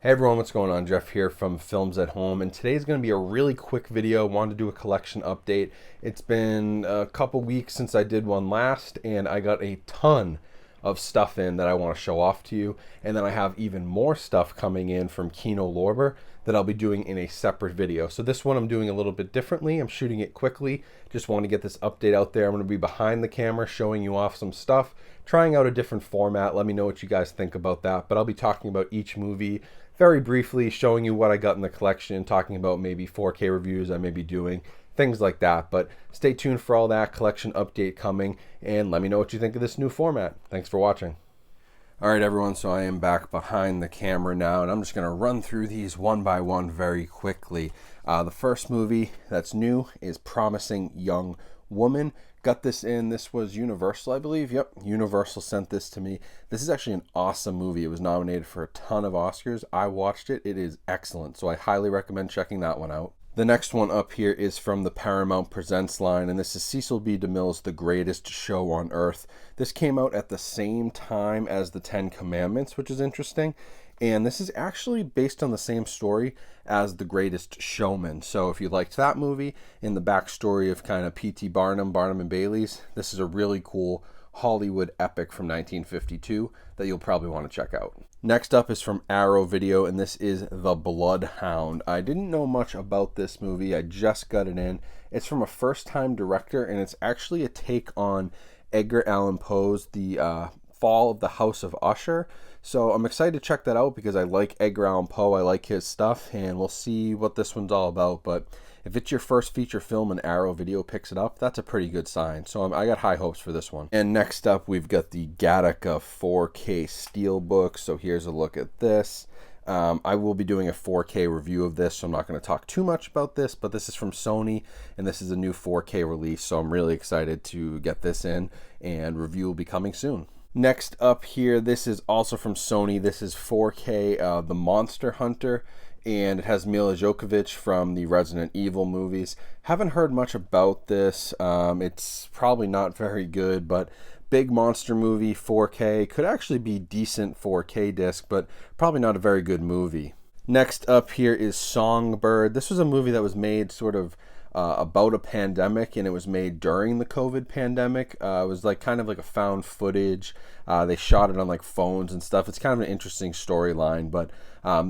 Hey everyone, what's going on? Jeff here from Films at Home, and today's going to be a really quick video. Wanted to do a collection update. It's been a couple weeks since I did one last, and I got a ton of stuff in that I want to show off to you. And then I have even more stuff coming in from Kino Lorber that I'll be doing in a separate video. So this one I'm doing a little bit differently. I'm shooting it quickly. Just want to get this update out there. I'm going to be behind the camera showing you off some stuff, trying out a different format. Let me know what you guys think about that. But I'll be talking about each movie very briefly, showing you what I got in the collection, talking about maybe 4K reviews I may be doing, things like that. But stay tuned for all that collection update coming, and let me know what you think of this new format. Thanks for watching. All right, everyone, so I am back behind the camera now, and I'm just going to run through these one by one very quickly. The first movie that's new is Promising Young Woman. Got this in, this was Universal, I believe. Yep, Universal sent this to me. This is actually an awesome movie. It was nominated for a ton of Oscars. I watched it. It is excellent, so I highly recommend checking that one out. The next one up here is from the Paramount Presents line, and this is Cecil B. DeMille's The Greatest Show on Earth. This came out at the same time as The Ten Commandments, which is interesting. And this is actually based on the same story as The Greatest Showman. So if you liked that movie and the backstory of kind of P.T. Barnum and Bailey's, this is a really cool Hollywood epic from 1952 that you'll probably want to check out. Next up is from Arrow Video, and this is The Bloodhound. I didn't know much about this movie. I just got it in. It's from a first-time director, and it's actually a take on Edgar Allan Poe's The Fall of the House of Usher. So I'm excited to check that out because I like Edgar Allan Poe. I like his stuff, and we'll see what this one's all about. But if it's your first feature film and Arrow Video picks it up, that's a pretty good sign. So I got high hopes for this one. And next up, we've got the Gattaca 4K Steelbook. So here's a look at this. I will be doing a 4K review of this, so I'm not going to talk too much about this, but this is from Sony, and this is a new 4K release, so I'm really excited to get this in, and review will be coming soon. Next up here, this is also from Sony. This is 4K, The Monster Hunter, and it has Mila Jovovich from the Resident Evil movies. Haven't heard much about this. It's probably not very good, but big monster movie, 4K. Could actually be decent 4K disc, but probably not a very good movie. Next up here is Songbird. This was a movie that was made sort of about a pandemic, and it was made during the COVID pandemic. It was like kind of like a found footage. They shot it on like phones and stuff. It's kind of an interesting storyline, but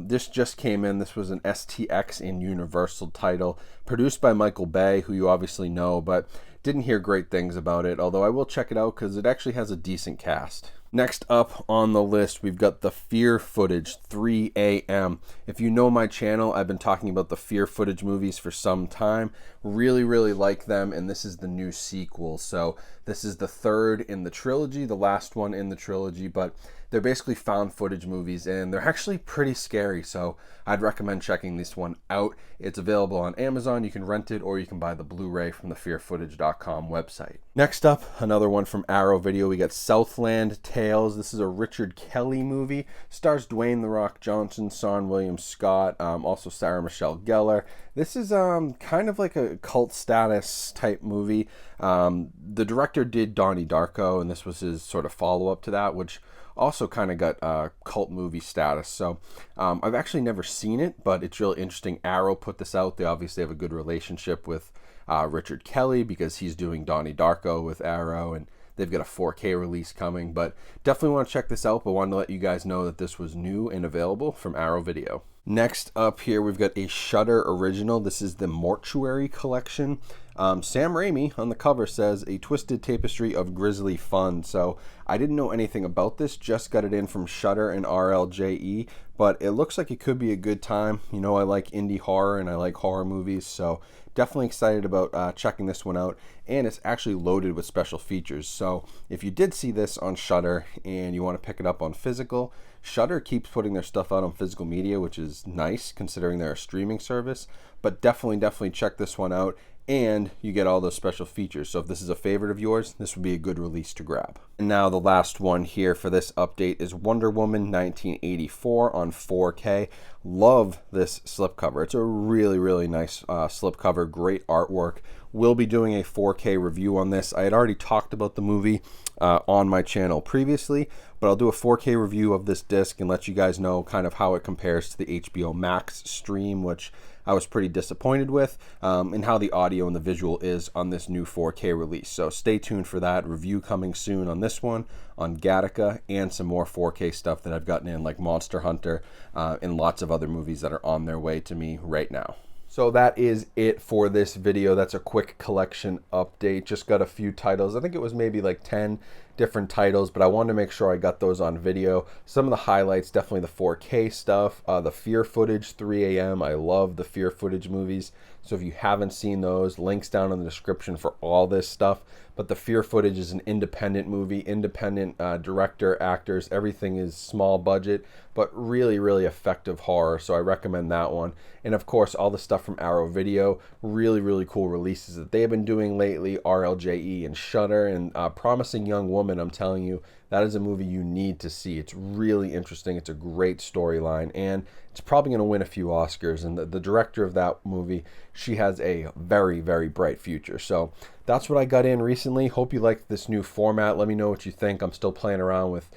this just came in. This was an STX in Universal title, produced by Michael Bay, who you obviously know, but didn't hear great things about it, although I will check it out because it actually has a decent cast. Next up on the list, we've got the Fear Footage 3AM. If you know my channel, I've been talking about the Fear Footage movies for some time. Really, really like them, and this is the new sequel. So this is the third in the trilogy, the last one in the trilogy, but they're basically found footage movies, and they're actually pretty scary, so I'd recommend checking this one out. It's available on Amazon. You can rent it, or you can buy the Blu-ray from the fearfootage.com website. Next up, another one from Arrow Video. We got Southland Tales. This is a Richard Kelly movie. Stars Dwayne "The Rock" Johnson, Sean William Scott, also Sarah Michelle Gellar. This is kind of like a cult status type movie. The director did Donnie Darko, and this was his sort of follow-up to that, which also kind of got cult movie status. So I've actually never seen it, but it's really interesting. Arrow put this out. They obviously have a good relationship with Richard Kelly because he's doing Donnie Darko with Arrow, and they've got a 4K release coming. But definitely want to check this out, but wanted to let you guys know that this was new and available from Arrow Video. Next up here, we've got a Shudder original. This is the Mortuary Collection. Sam Raimi on the cover says a twisted tapestry of grisly fun. So I didn't know anything about this, just got it in from Shudder and RLJE, but it looks like it could be a good time. You know, I like indie horror and I like horror movies, so definitely excited about checking this one out. And it's actually loaded with special features. So if you did see this on Shudder and you want to pick it up on physical, Shudder keeps putting their stuff out on physical media, which is nice considering they're a streaming service. But definitely check this one out, and you get all those special features. So if this is a favorite of yours, this would be a good release to grab. And now the last one here for this update is Wonder Woman 1984 on 4K. Love this slipcover. It's a really nice slipcover, great artwork. Will be doing a 4K review on this. I had already talked about the movie on my channel previously, but I'll do a 4K review of this disc and let you guys know kind of how it compares to the HBO Max stream, which I was pretty disappointed with, and how the audio and the visual is on this new 4K release. So stay tuned for that review coming soon on this one, on Gattaca, and some more 4K stuff that I've gotten in, like Monster Hunter, and lots of other movies that are on their way to me right now. So that is it for this video. That's a quick collection update. Just got a few titles. I think it was maybe like 10 different titles, but I wanted to make sure I got those on video. Some of the highlights, definitely the 4K stuff, the Fear footage, 3 a.m. I love the Fear footage movies. So if you haven't seen those, links down in the description for all this stuff. But the Fear footage is an independent movie, independent director, actors, everything is small budget, but really, really effective horror. So I recommend that one. And of course, all the stuff from Arrow Video, really, really cool releases that they've been doing lately, RLJE and Shudder, and Promising Young Woman, I'm telling you, that is a movie you need to see. It's really interesting. It's a great storyline, and it's probably going to win a few Oscars. And the director of that movie, she has a very, very bright future. So that's what I got in recently. Hope you like this new format. Let me know what you think. I'm still playing around with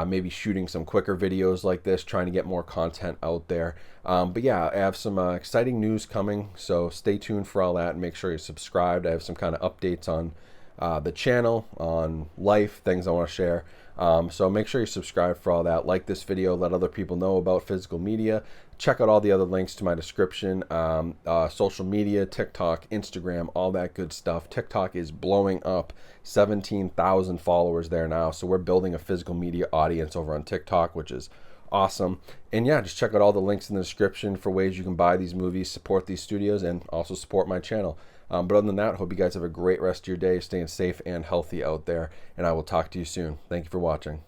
maybe shooting some quicker videos like this, trying to get more content out there. But yeah, I have some exciting news coming, so stay tuned for all that, and make sure you're subscribed. I have some kind of updates on the channel, on life, things I want to share. So make sure you subscribe for all that. Like this video, let other people know about physical media. Check out all the other links to my description. Social media, TikTok, Instagram, all that good stuff. TikTok is blowing up, 17,000 followers there now. So we're building a physical media audience over on TikTok, which is awesome. And yeah, just check out all the links in the description for ways you can buy these movies, support these studios, and also support my channel. But other than that, hope you guys have a great rest of your day, staying safe and healthy out there, and I will talk to you soon. Thank you for watching.